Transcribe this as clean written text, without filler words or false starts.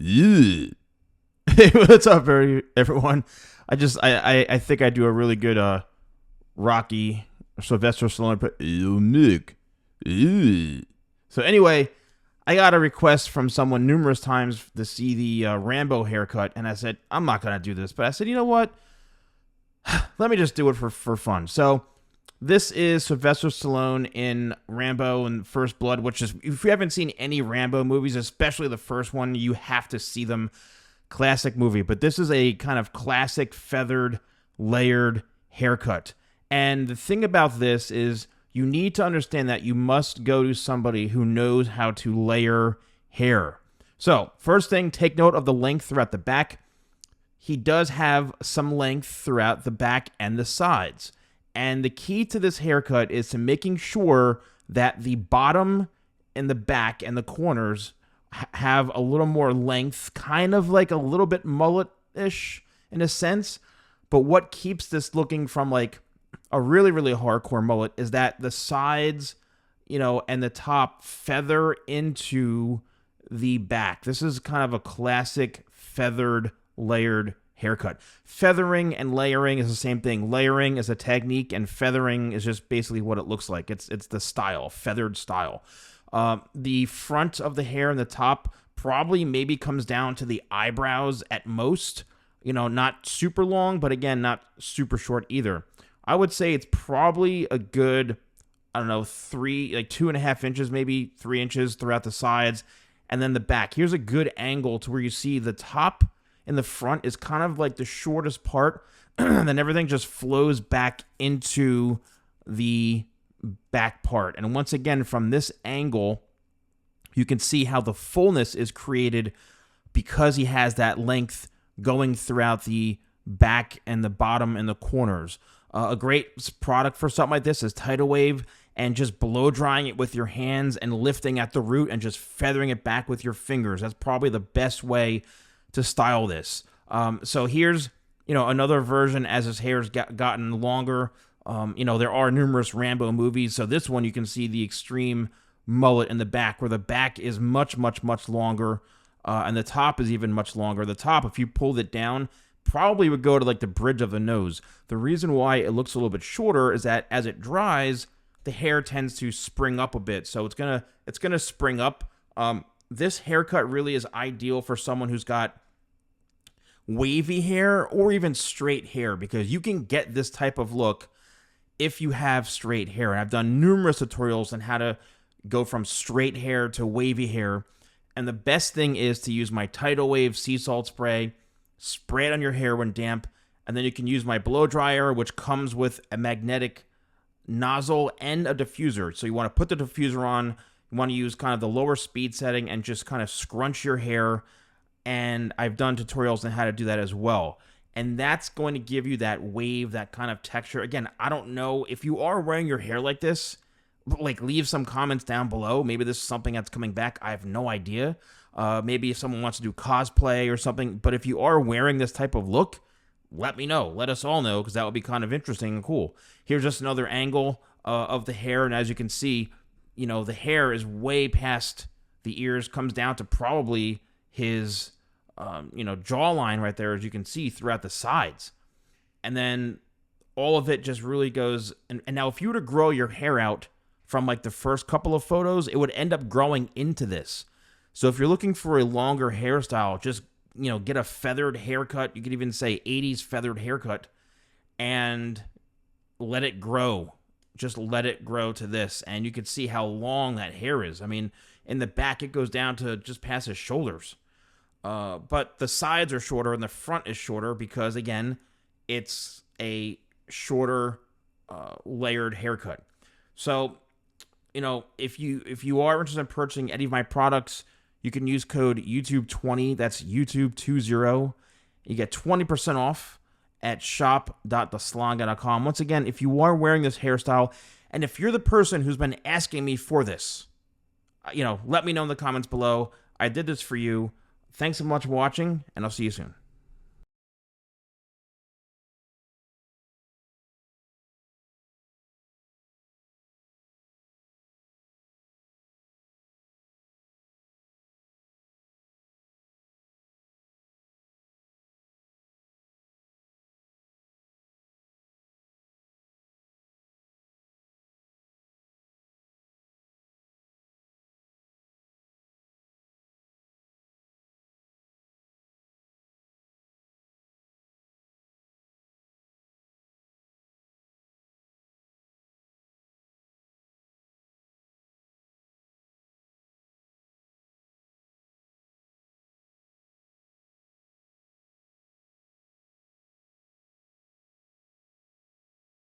Hey, what's up, everyone? I think I do a really good Rocky Sylvester Stallone. But Nick. So anyway, I got a request from someone numerous times to see the Rambo haircut, and I said I'm not gonna do this. But I said, you know what? Let me just do it for fun. So this is Sylvester Stallone in Rambo and First Blood, which is, if you haven't seen any Rambo movies, especially the first one, you have to see them. Classic movie. But this is a kind of classic feathered, layered haircut. And the thing about this is you need to understand that you must go to somebody who knows how to layer hair. So, first thing, take note of the length throughout the back. He does have some length throughout the back and the sides. And the key to this haircut is to making sure that the bottom and the back and the corners have a little more length, kind of like a little bit mullet-ish in a sense. But what keeps this looking from like a really, really hardcore mullet is that the sides, and the top feather into the back. This is kind of a classic feathered, layered haircut. Feathering and layering is the same thing. Layering is a technique, and feathering is just basically what it looks like. It's the style, feathered style. The front of the hair and the top probably maybe comes down to the eyebrows at most. Not super long, but again, not super short either. I would say it's probably a good, 2.5 inches, maybe 3 inches throughout the sides. And then the back. Here's a good angle to where you see the top in the front is kind of like the shortest part. And then everything just flows back into the back part. And once again, from this angle, you can see how the fullness is created because he has that length going throughout the back and the bottom and the corners. A great product for something like this is Tidal Wave, and just blow drying it with your hands and lifting at the root and just feathering it back with your fingers. That's probably the best way to style this. So here's another version as his hair's gotten longer. There are numerous Rambo movies, so this one you can see the extreme mullet in the back, where the back is much, much, much longer, and the top is even much longer. The top, if you pulled it down, probably would go to like the bridge of the nose. The reason why it looks a little bit shorter is that as it dries, the hair tends to spring up a bit, so it's gonna spring up. This haircut really is ideal for someone who's got wavy hair or even straight hair, because you can get this type of look if you have straight hair. And I've done numerous tutorials on how to go from straight hair to wavy hair. And the best thing is to use my Tidal Wave sea salt spray, spray it on your hair when damp, and then you can use my blow dryer, which comes with a magnetic nozzle and a diffuser. So you want to put the diffuser on, you want to use kind of the lower speed setting and just kind of scrunch your hair. And I've done tutorials on how to do that as well. And that's going to give you that wave, that kind of texture. Again, I don't know if you are wearing your hair like this, like leave some comments down below. Maybe this is something that's coming back. I have no idea. Maybe if someone wants to do cosplay or something. But if you are wearing this type of look, let me know. Let us all know, because that would be kind of interesting and cool. Here's just another angle of the hair. And as you can see, the hair is way past the ears, comes down to probably his jawline right there, as you can see throughout the sides. And then all of it just really goes, and now if you were to grow your hair out from like the first couple of photos, it would end up growing into this. So if you're looking for a longer hairstyle, just get a feathered haircut. You could even say 80s feathered haircut, and let it grow. Just let it grow to this, and you can see how long that hair is. I mean, in the back it goes down to just past his shoulders. But the sides are shorter and the front is shorter because, again, it's a shorter layered haircut. So, if you are interested in purchasing any of my products, you can use code YouTube20. That's YouTube20. You get 20% off at shop.thesalonguy.com. Once again, if you are wearing this hairstyle, and if you're the person who's been asking me for this, let me know in the comments below. I did this for you. Thanks so much for watching, and I'll see you soon.